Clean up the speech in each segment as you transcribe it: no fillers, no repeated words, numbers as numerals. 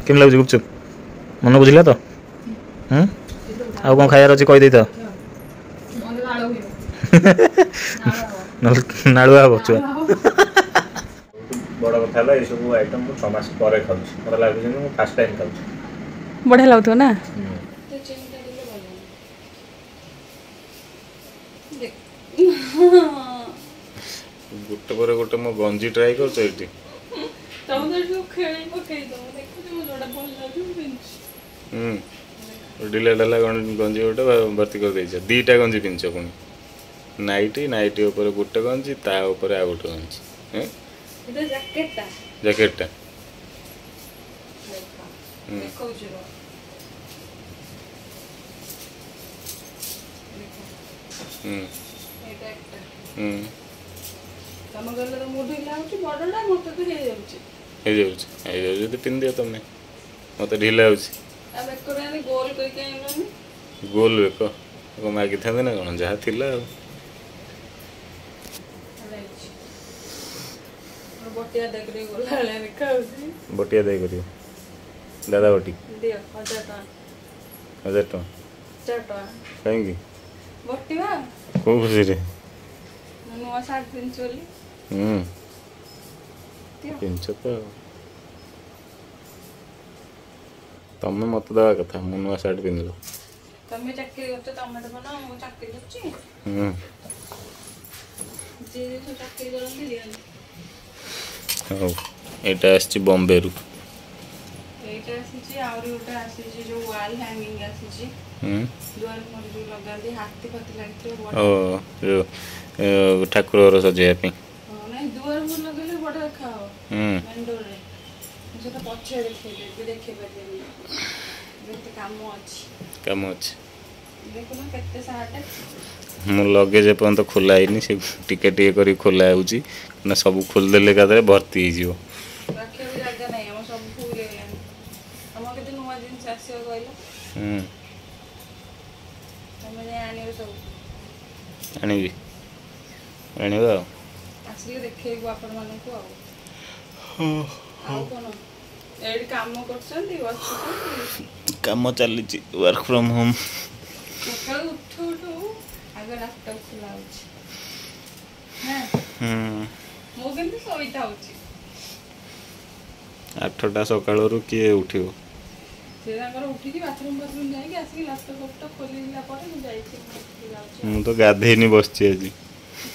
केम लगुच गुपचुप मन बुझला तो आउ कौन खायार अच्छी कहीदे तो नाड़ुआ हम छुआ बड़ कथा है ये सब आइटम 6 मास पर खाऊँ मतलब लगे फास्ट टाइम खाऊँ बढ़िया लगुव ना गोटे पर गोटे मो गंजी ट्राई कर ढिला ढाला गंजी गोटे भर्ती कर दे दीटा गंजी पिंच पुणी नाइटी नाइटी ऊपर गोटे गंजी ता ऊपर आ गोटे गंजी जैकेटा पिंध दियो तुम मत ढिला गोल बेक मागी था ना कौन जहाँ थी बटिया दे कर दादा बटी 1000 टका कहीं कौ खुशी रे पिंच तो तमें मत दवा कथा मु नुआ सार्ट पिंधल तमे चाकरी करछ तमे तो बना मु चाकरी करछि जे जो चाकरी करंती दियन हां एटा आछि बॉम्बे रु एटा आछि आउरी ओटा आछि जो वॉल हैंगिंग आछि दुआर पर जो लगा दे हाथी पति लागिथि ओ जो ठाकुर सजाया पे हां नहीं दुआर पर लगले बड़ा खाओ मेंडोर रे जेटा पछे देखे पारे काम अच्छे देखो ना केते साट मो लगेज पर्यंत खोला है से टिके टिके करी खोला होउची ना सब खोल देले का भर्ती हो रखे जगह नहीं हम सब फुल है हम केते नुवा दिन आसीओ कहलो तमे जे आनियो सब आनिबी आनिबा आसी देखेबो आपण माने को आउ कोन एडी काम करछंती बसछंती काम चली वर्क फ्रॉम होम सकाळ उठो आगे लैपटॉप चलाउछ मो केमती सोईता होची 8टा सकाळरू किए उठियो से ताकर उठी की बाथरूम जाई के आसी लैपटॉप खोलिला पर मु जाई छी मु तो गाधेनी बसची আজি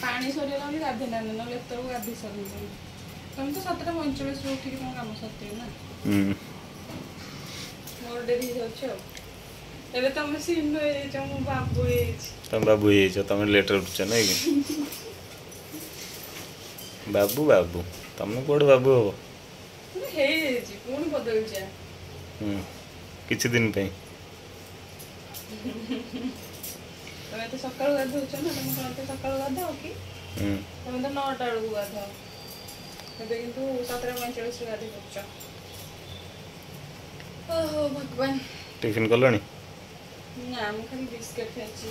पानी सरीला भी गाधेना न लेतर गाधी सरी तुम तो 7:45 रे उठी के काम सत्य ना मोर डेरी होछ एबे तुम सीन ए जम बाबू ए तुम बाबू ए छ तुम लेटर उठछ नै कि बाबू बाबू तुम कोड बाबू हो हे जी कोन बदल जा किछि दिन पे तमे तो सकाळ गाधो छ ना तुम कोन तो सकाळ गाधो की तमे तो 9टा बेलू गाधो एबे किंतु 7:45 रे गाधो छ ओहो भगवान टिफिन कलणी ना हम खाली बिस्किट खाइछी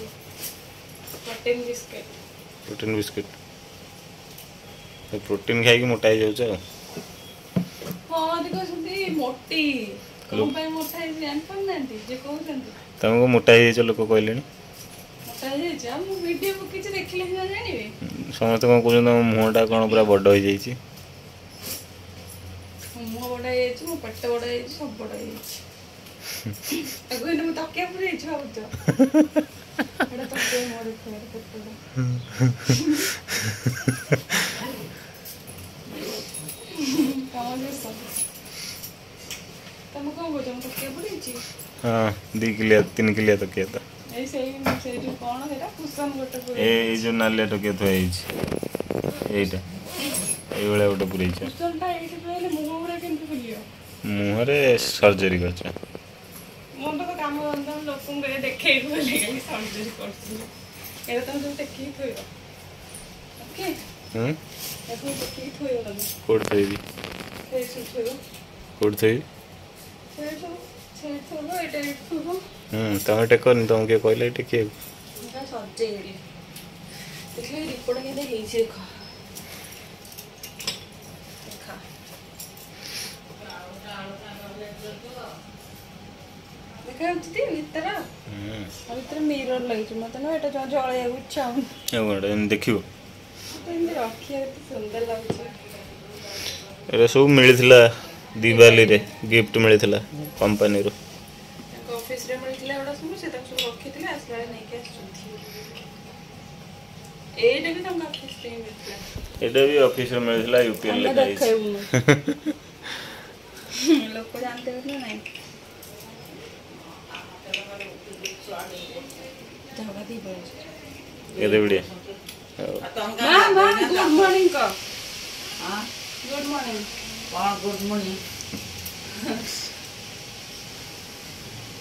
प्रोटीन बिस्किट तो प्रोटीन खाई के मोटा हो जाउ हां देखो सुंदी मोटी कोन पे मोटा है जान पर नांती जे कहउछंती तुमको मोटा है जे लोक कहलेनी मोटा है जे हम वीडियो को किछ देखले ना जानिबे समस्त को कहउछन मुहटा कोन पूरा बड हो जाई छी मुह बड है छी मो पेट बड है छी सब बड है छी अगो इन तो क्या पूरे इच्छा होतो एटा तो के मोर फेर पत्तो काम जे सब तुम को तुम तो क्या पूरे छी हां 2 किलो 3 किलो तो के तो ऐसे जो कोन हेरा कुसम गोटे पूरे ए जो नाले तो के तो है छी एटा ए वाला गोटे पूरे छी कुसमटा एठी पहिले मुह पूरा केमति खुलियो मुह रे सर्जरी करछ मन तो काम बंद लोकन के देखे बोले गली सर्जरी करछ एरा तुम जो देखि थोयो ओके एतो देखि थोयो ना कोड थोई ए थोयो कोड थोई से थोयो एटा थोयो तमे टेकर तुम के कहले टिके का सर्जरी देखले रिपोर्ट के दे हेछि देखो देखा देखा ती भीतर भीतर मिरर लगी मत ना एटा जळया इच्छा एवढं देखियो एमती रखिया सुंदर लगुच एरा सब मिलिथिला दिवाली रे गिफ्ट मिलिथिला कंपनी रो ऑफिस रे मिलिथिला एडा सब से तक सब रखिथिले आसला नै के आछथि एटा भी तुम ऑफिस रे मिलिथिला एटा भी ऑफिस रे मिलिथिला यूपीएल ले जाई लोग जानते हो ना नहीं ये बढ़िया मां मां गुड मॉर्निंग का हां गुड मॉर्निंग कौन good morning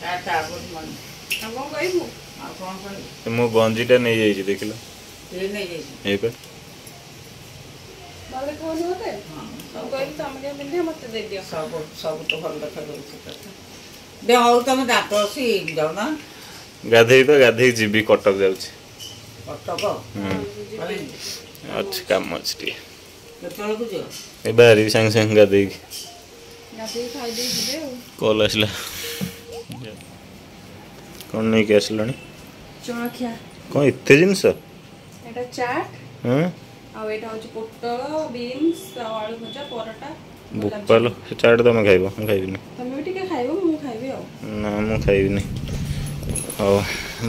tata good morning अब कहबू आ कौन कहबू मो गंजीटा नहीं जाई छी देखिलो ये नहीं जाई ए पे बाले कोन होते हम कहली तुम के मिले मत दे दियो सब सब तो भल देखा जाउछ दे हो तुम दातो सी जाउ ना गाधे जीबी कटक जाउछ कटक अच्छा काम अच्छी केतल को जो ए बारी संग संग गाधे खाई दे दिबे कॉल आसला कौन नहीं के आसलानी चलखिया कौन इतने जिनस एटा चाट हां आ एटा होची पोटल बीन्स आलू भजा परोटा बुपालो चाट तो मैं खाइबो मैं खाइबिनी तमे टिके खाइबो मु खाइबे आ ना मैं खाइबिनी हो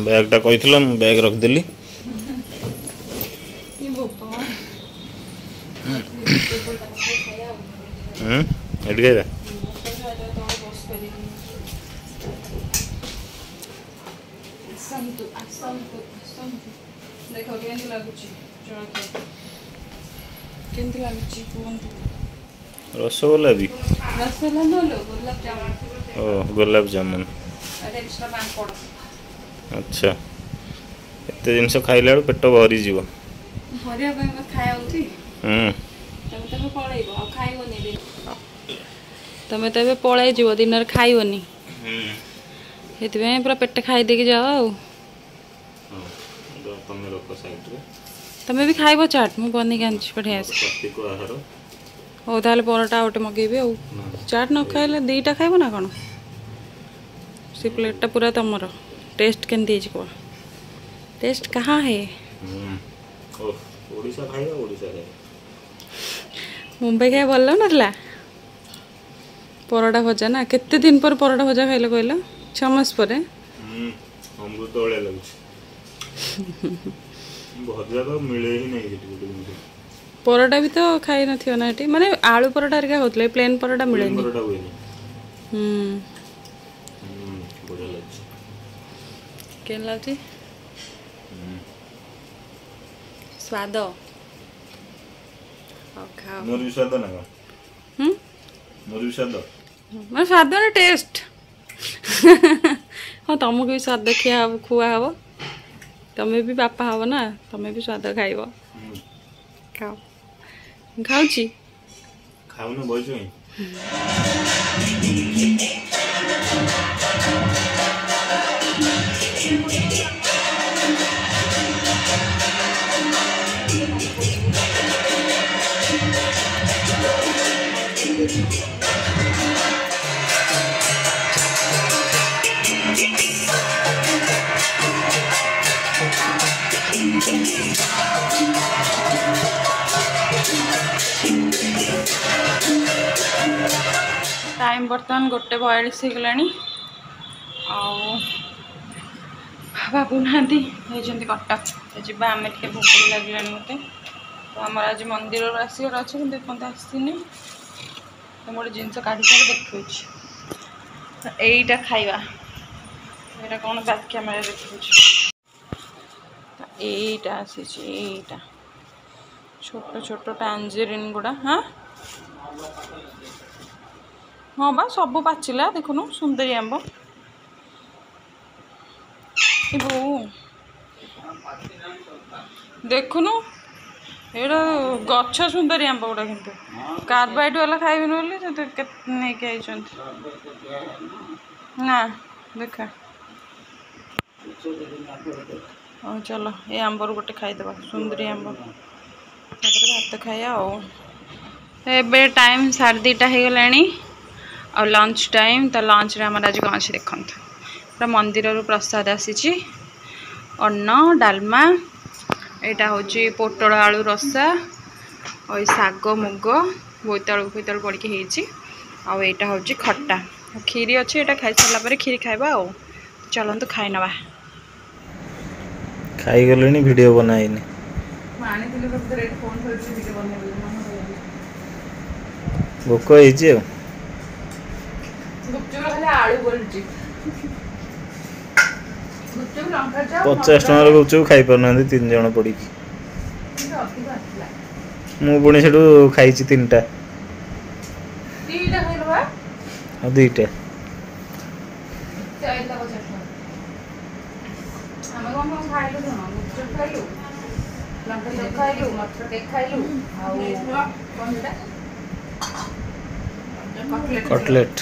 बैगटा कहितला मैं बैग रख देली ये बोपा एड गइरा देखो केंती लागुची चलखिया केंती लागुची कोंती रसगोल्ला भी रसगुल्ला नो लो गुलाब जामुन ओ गुलाब जामुन अरे एक्स्ट्रा पान पड़ अच्छा एते जिनस खाइला पेट भरी जीव भरिया पे खाया होती तमे पळैबो आ खाइबोनी भी तमे तबे पळै जीव दिनर खाइबोनी हेतिबे पूरा पेट खाइ देके जाओ तमे रोको साइड रे तमे भी खाइबो चाट मु बनी गांच पढिया पत्ती को आहार ओ ताले परोटा ओटे मगेबे ओ चाट न खाइले दीटा खाइबो ना कोन सी प्लेटटा पूरा तमरो टेस्ट केंती छ को टेस्ट कहाँ है ओ ओडिसा खाइबा ओडिसा रे मुंबई खाइ भल नथला परोटा भजा ना केते दिन पर परोटा भजा खाइले कहलो 6 मास पर हमको तो ओळे लागछ भजा तो मिले ही नहीं किटी परोटा भी तो खाई नथियो ना एटी माने आलू परोटा रे का होतले प्लेन परोटा मिले नहीं परोटा होई नहीं बढ़िया लागछ केन लागछि स्वाद खाओ मोर भी स्वाद ना मोर भी स्वाद मैं स्वाद ना टेस्ट हाँ तुमको भी स्वाद खिया खुआ हम तमें भी बापा हव ना तमें भी स्वाद खाइब खाओ खाऊची खाऊ ना बइছো टाइम बर्तमान 1:42 हो गलानी बाबू ना कटक जा आम टे भोक लगे मत तो आम आज मंदिर आसवर अच्छे कि आसनी तो गोटे जिनस काढ़ी देखा तो यहीटा खाइबा यहाँ कौन बैक कैमेरा देखा यहीटा आसी छोट छोट टांजेरिन गुड़ा हाँ हाँ बा सब पाचिला देखुनु सुंदरी आंब बो देखुनु एटा गछ सुंदरी आंब गुड़ा किंतु कार्बाइड वाला खाइबे बोली ना देखा हाँ चलो ये आंबर गोटे खाईदे सुंदरी आंब भात खाया ए टाइम 2:30 हो गला और लंच टाइम तो लंच रे हमारा आज कौन अच्छे देखते मंदिर प्रसाद आसी अन्न डालमा यहाँ हूँ पोटल आलू रसा और शाग मुग बोईतालू फैतालू पड़ी आईटा हूँ खट्टा खीरी अच्छे यहाँ खाई सारा खीरी खाइबा चलतु खाई नवा खाई गले वीडियो बनाइनि भोक होइछि 50 टकर गुपचुप खाई पार 3 जन पड़ी मु पुणी से खाई 3टा 2टा कटलेट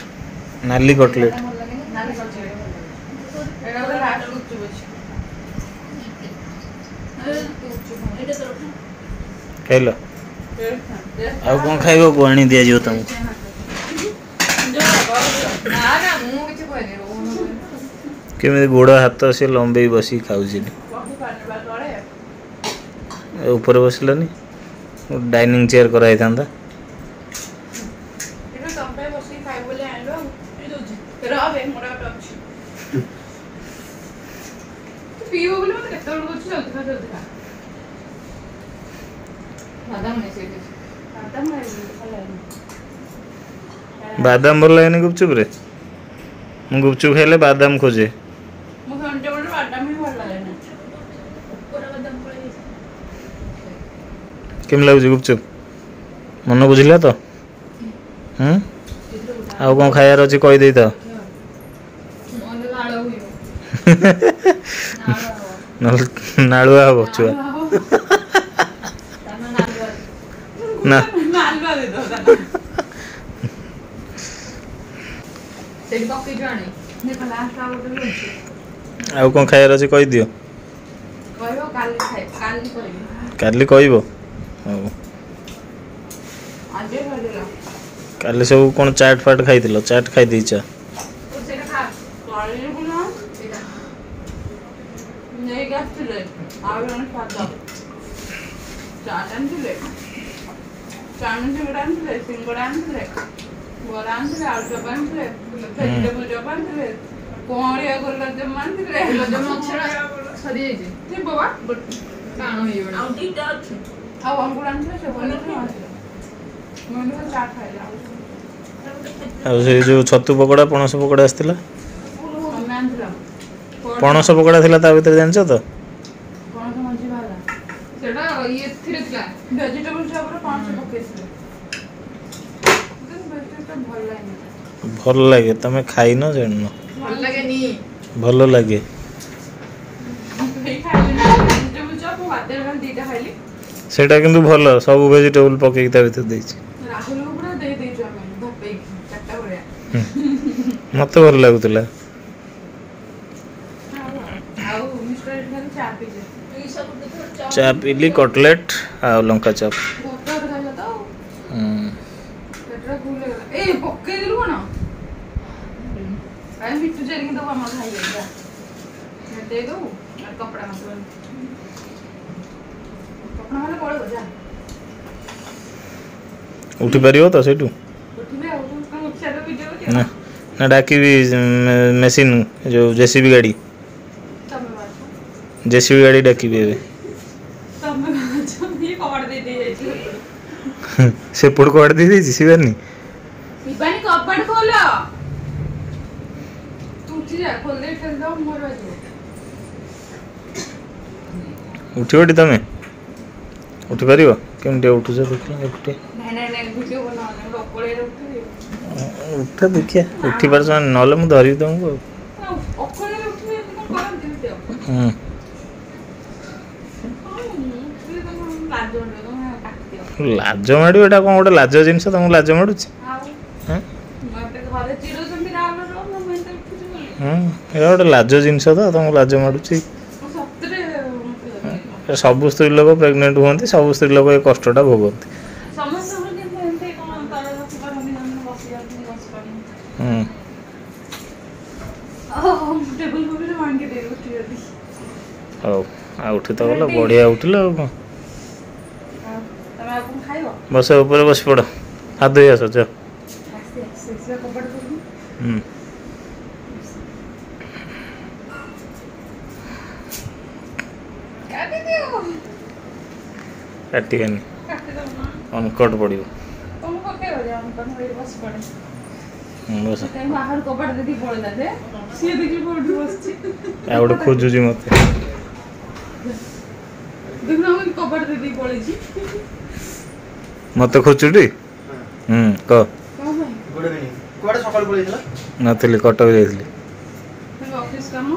नाली कटलेट खाइल आउ कौन खाइब को आनी दिया जो तुमको केमी गोड़ हाथ से लंबे बसी खाऊ ऊपर बसलानी डाइनिंग चेयर कराई था बादाम भल लगे गुपचुप रे मु गुपचुप खाइले बादाम खोजे केम लगुच गुपचुप मन बुझला तो आउ कौन खायार अच्छे कहीदे तो नालुआ हम छुआ ना आउ कौन खायार अच्छे कही दियो काली कहब काली सब कौन चाट फाट खाई चाट खाई देच से जो छतु पकोड़ा पणस पकोड़ा आसला पणस पकोड़ा थिला ता भीतर जानछ तो भल लगे तमे खाई न जान भल लगे सेटा किंतु भल सब वेजिटेबल पके ता भीतर देछि मत भल लगुला चा पीली कटलेट आ लंका चप उठी पार तो सेठू ना डाकी मेसीन जो जेसीबी गाड़ी डाकी से पुड़ को दे दी शिवानी उठी बटी तमें उठी पार केमती उठुच देख उठा देखिए उठी पार ना मुझे धरी तुमको लाज माड़ एटा कौन गोटे लाज जिनस तुमको लाज माड़ू गोटे लाज जिनस तो तुमको लाज माड़ू सब स्त्री लोग प्रेग्नेंट हुए सब स्त्री लोग ये कष्टा भोगती टेबल पे भांगे दे उठी जल्दी हौ आ उठी तो गला बढ़िया उठिल आ कौन तमे आ कोन खाइबो बस ऊपर बस पड़ हाथ धोई आस जा से कपड़ कर काटी दियो काटी गनी काटी दो ना अनकट पड़ियो तुम पके हो जा हम होई बस पड़े बस कहीं बाहर कपड़ दे दी पड़े दे सी देखि पड़ बसची आ गोटे खोजुजी मते देखना हम कपड़ दे दी पड़े छी मते खोजुटी क का भाई गुड इवनिंग कोडे सकाळ बोलैतला नथिली कटक जाइतली तेरे ऑफिस काम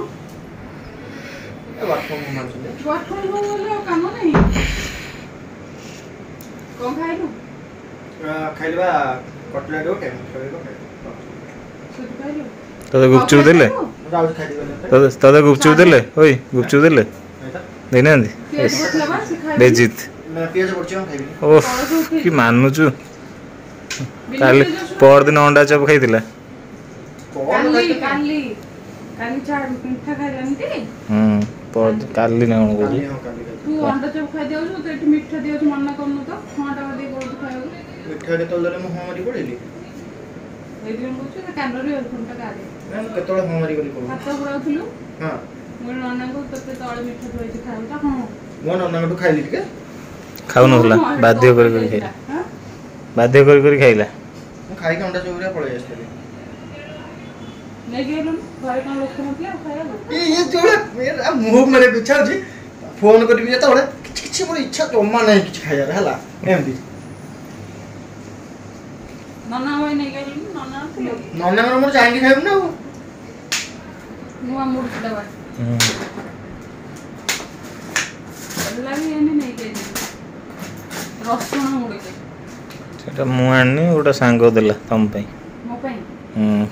वर्क फ्रॉम होम आछले वर्क फ्रॉम होम वाला काम नहीं कौन खाइलु खाइलबा कटलेट ओके खाइबो सुध खाइलु तते गुपचुप देले राउज खाइ दिबे तते गुपचुप देले ओइ गुपचुप देले देना पेट बतला बा से खाइ बेजित मैं पियाज पड़छ हम खाइबी ओह कि मानुचु काली पर दिन अंडा चप खाइतिला काली काली काली चार मिठा खाइ जानती पर काली ना कोन काली कोली हां काली तू अंडा चप खाइ दियो तो एठी मिठा दियो मन्ना करनु तो खाटा दे बोल खाइबो मिठा रे तलरे मु हमरी पड़ेली ए दिन बोलछु ना कैलोरी और घंटा का दे मैं केतोळे हमरी करी को हाथ बुराउथलु हां मोर नन्ना को तते तळे मिठा धोइ खाइबो त हां मो नन्ना को खाइली के खाउ नहला बाध्य करी खाइला बाध्य करी खाइला खाइ के अंडा चौरिया पळे आस्ते ले गेलु घर का लोक नथिया खाइबो ये जोड़े मेरा मुंह मेरे इच्छा अछि फोन करबी जेतोळे किछि मोर इच्छा जम्मा नै किछि खाइयार हला एमदी नन्ना होय नै गेलु नन्ना थिलो नन्ना मोर चांगी खाइब ना नुआ मूड दबा लागी एने नै गेलु रसुण मूड के सेटा मु आनी गोटा सांग देला तम पई मो पई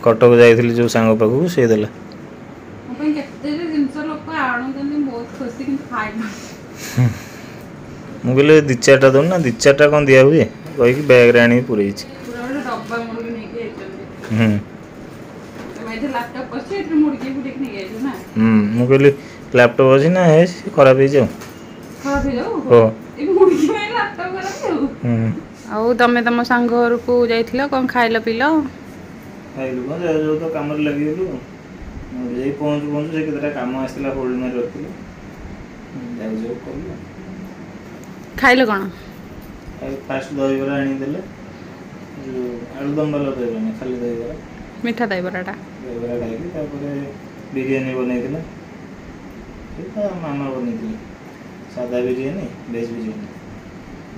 कटक जाइथिली जो सांग पाखु से देला मो पई केते जिंस लोक आणु दने बहुत खुशी कि खाइ मु कहले दी चारटा दो ना दी चारटा कोन दिया हुए कहि कि बैग रे आनी पुरई छी पूरा डब्बा मूड के नै के एतले मैं तो लैपटॉप पर से मूड के बुटेक नै गेलु ना मु कहले लैपटॉप अछि ना है खराब हो जाऊ खराब हो जाऊ हो ए मूड के लैपटॉप खराब हो आउ तमे तम संग घर को जाइथिलो कोन खाइलो पिलो खाइलु को जो तो काम रे लागि गेलु जे पहुंच से केतरा काम आस्तिला होल्ड में रखिलु जाउ जो करलु खाइलो कोन फास्ट दही बरा आनी देले जो आलुदम वाला दही बरा खाली दही बरा मीठा दही बराटा दही बरा खाइली तापर बिरयानी बनैतिला सेटा मामा बनैतिले सादा बिरयानी वेज बिरयानी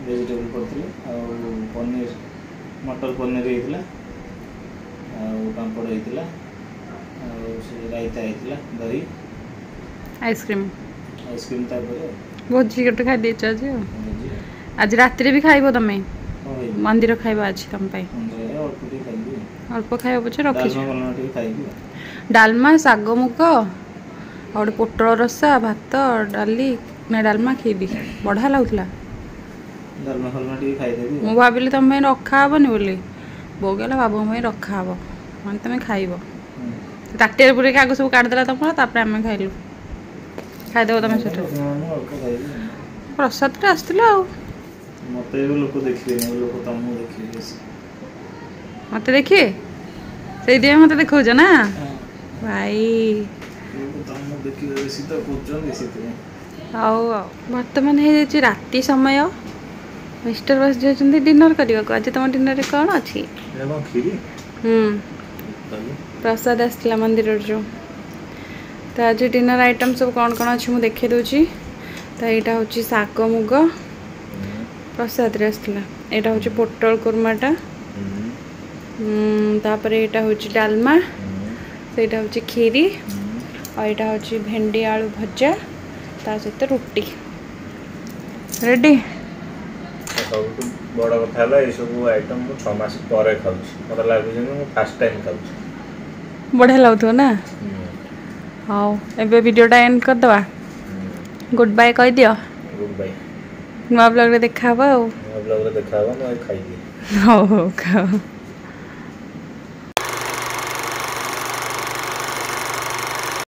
वेजिटेबल करथिले आ पनीर मटर पनीर हेतिला आ पापड़ हेतिला आ से रायता हेतिला दही आइसक्रीम तापर भोजी कट खाइ दे छ जे आज रात रे भी खाइबो तमे मंदिर खाइबो आज तम पई अल्प खाइबो पछे रखि डालमा साग मुग और पोटल रसा भात डाली ना डालमा खीबी बढ़ा लागुला डालमा फलमा टी खाइ देबी मु भाबिली तमे रखा हबनी बोली बोगेला बाबू में रखा हबो मन तमे खाइबो ताटेर पुरे कागो सब काट देला तम तापर हम खाइलु खाइ देबो तमे सेठ प्रसाद रे आस्तिला मते लोक देखिले लोक तमु देखिले मते देखिए से दे मते देखौ छ ना भाई तमु देखिले बेसी त कोचन बेसी त आओ वर्तमान हे जे राती समय मिस्टर बस जे डिनर करियो को आज तम डिनर रे कोन अछि एवं खीरी प्रसाद आस्तिला मंदिर जो तो आज डिनर आइटम सब कौन कौन अच्छी मुझे देखे दूची तो यहाँ हूँ शाग मुग प्रसाद रे आसला यहाँ हूँ पोटल कुर्माटा तापर यहाँ हूँ डालमा से हूँ खीरी और यहाँ हूँ भेंडी आलू भजा ता सहित रुटी रेडी सब बड़ कथा है ये सब आइटम मु 6 मास पर खाऊँ मतलब लागुच मु फर्स्ट टाइम खाऊँ बढ़िया लगुव ना हाँ एबे वीडियोटा एंड कर दवा गुड बाय कह दियो गुड बाय नुआ ब्लॉग रे देखा ब्लॉग रे देखा खाई हो खाओ।